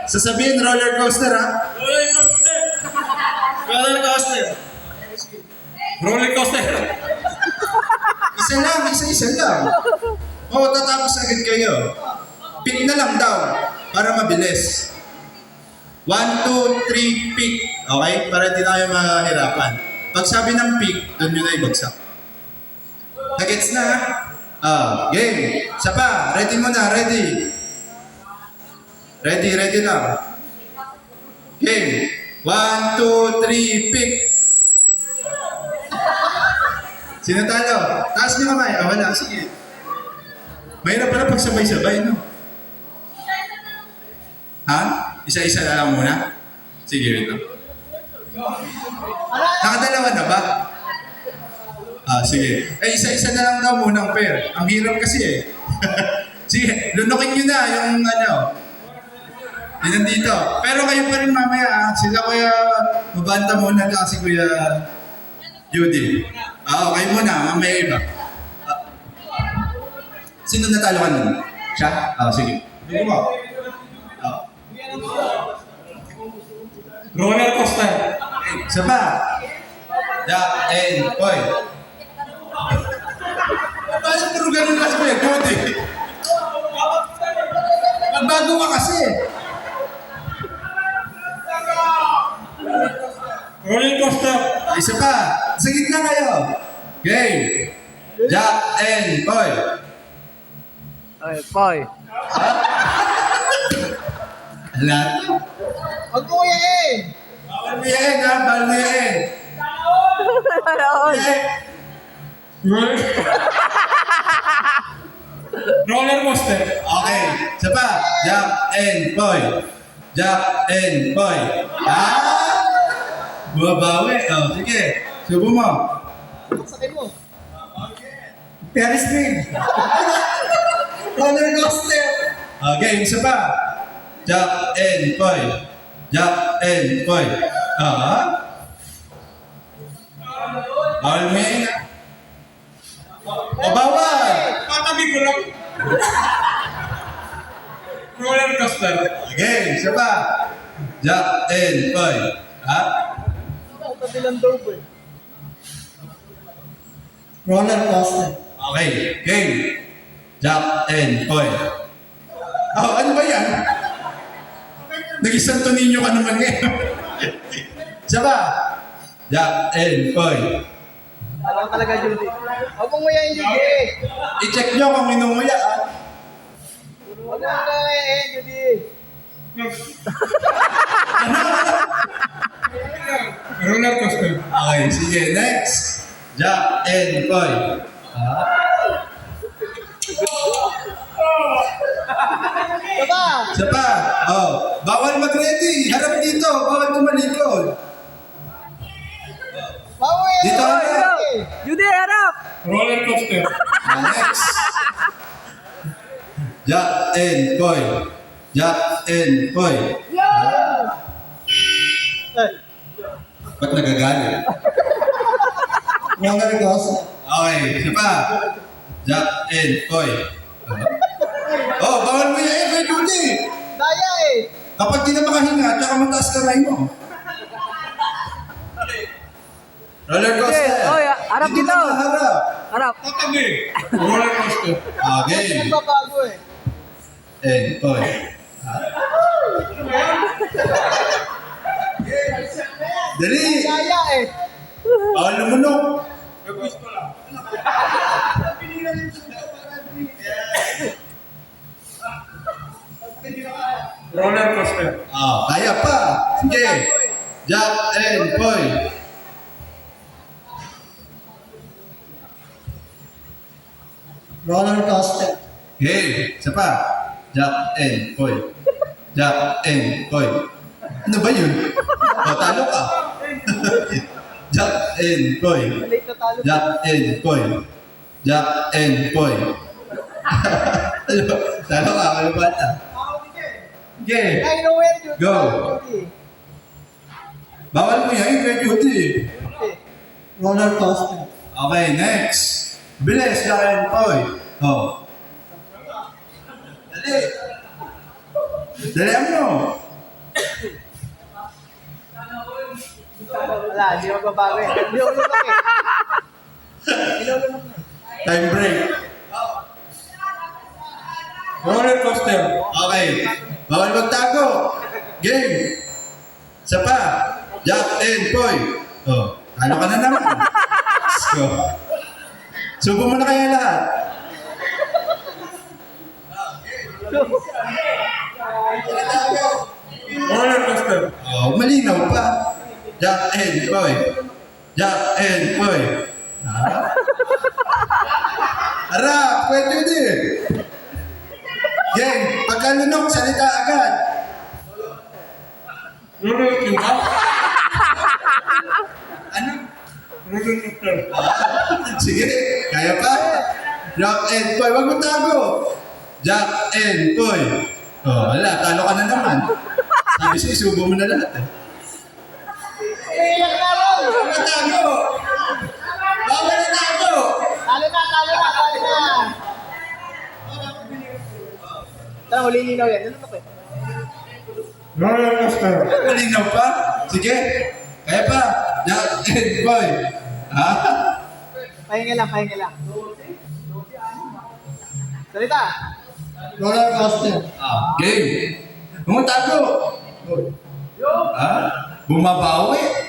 Sasabihin roller coaster ha? Roller coaster. Roller coaster. Roller coaster. Isa lang, isa-isa lang. Oo, tatapos agad kayo. Pick na lang daw, para mabilis. 1, 2, 3, pick. Okay? Para di tayo mahirapan. Pag sabi ng pick, doon nyo na ibagsak. Nagets na ha? Game. Isa pa. Ready mo na, ready. Ready lang. Game. 1, 2, 3, pick. Sino talo? Taas niyo kamay. Wala. Sige. Mahirap pala pag sabay-sabay, no? Ha? Isa-isa na lang muna? Sige, wait lang. Nakadalawa na ba? Sige. Isa-isa na lang daw munang pair. Ang hirap kasi eh. Sige, lunukin nyo na yung yung nandito. Pero kayo pa rin mamaya sila kuya, mabanta muna kasi kuya Judy. Kayo muna, mamaya iba. Sino natalo ka nun? Siya? Sige. Sige mo. Roller coaster. Isa pa. Boy. Bakit puro ganun kasi kuya Judy? Magbago ka kasi. Roller coaster. Isa pa. Sa gitna kayo. Game. Jack and Boy. Ay, Poy. Alam. Huwag mo yain! Bawal mo yan ha. Bawal mo yan. Roller coaster. Okay. Isa pa. Jack and Boy. Jack and Boy. Bumabawi. Sige. Subo mo. Sakay mo. Ferris wheel. Roller coaster. Okay, isa pa. Jack and Boy. Jack and Boy. Bawal mo yan. Bawal. Tatabi ko lang. Roller coaster. Okay, isa pa. Jack and Boy. Kabilang daw po eh. Roller coaster. Okay, game. Jack and Boy. Ano ba yan? Nag-isanto ninyo ka naman ngayon. Isa pa. Jack and Boy. Alam talaga, Judy. Huwag mo yain, Judy! I-check nyo kung inunguya. Huwag mo yain, Judy! Roller coaster. Okay, sige. Next. Jack and Boy. Diba? Isa pa. Bawal mag-ready. Harap dito. Bawal tumalikod. Huwag mo yain, Dito, Judy! Judy, harap! Roller coaster. Next. Jack and Boy. Jack and Boy. Ba't nagagalit? Roller coaster. Okay, isa pa. Jack and Boy. Bawal mo yan kay Judy. Daya eh! Kapag di na makahinga, tsaka mataas kamay mo. Roller coaster. Okay, harap Dito dito. ka harap. Harap. Tatabi. Roller coaster. Okay. Nagbabago eh. And Boy. Dali. Daya eh! Bawal lumunok. Gusto lang. Roller coaster. Kaya pa. Sige. Jack and Boy. Roller coaster. Okay. Isa pa. Jack and Boy. Jack and Boy. Ano ba yun? Talo ka. Jack and Boy. Late na talo. Jack and Boy. Jack and Boy. Talo ka. Ano ba ata? Okay. I know where, Judy. Go. Judy. Bawal mo yan. Kaya Judy. Okay. Roller coaster. Okay, next. Bilis, Jack and Boy. Dalihan mo. Wala, hindi magbabago eh. Hindi ako lumaki. Inulunok na. Time break. Roller coaster. Okay. Bawal magtago. Game. Isa pa. Jack and Poy. Oh, ano ka na naman? Let's go. Subo mo na kaya lahat. Roller coaster. Oh, malinaw pa. Jack and Poy. Jack and Poy. Ah? Harap, pwede din. Game. Pagkalunok, salita agad. Roller coaster. Ano? Roller coaster. Sige, kaya pa. Jack and Poy, wag mo tago. Jack and Poy. Oh, wala, talo ka na naman. Sabi siya, isubo mo na lahat. Iyak na ako! Wag mo tago. Bawal na tago. Talo na, talo na, talo na! Tara, huli ninaw yan. Nalunok eh. Roller coaster. Malinaw pa. Sige, kaya pa. Jack and Poy. Ha? Pahinga lang, pahinga lang. Salita! Roller coaster. Game. Huwag mo tago. Ha? Bumabawi.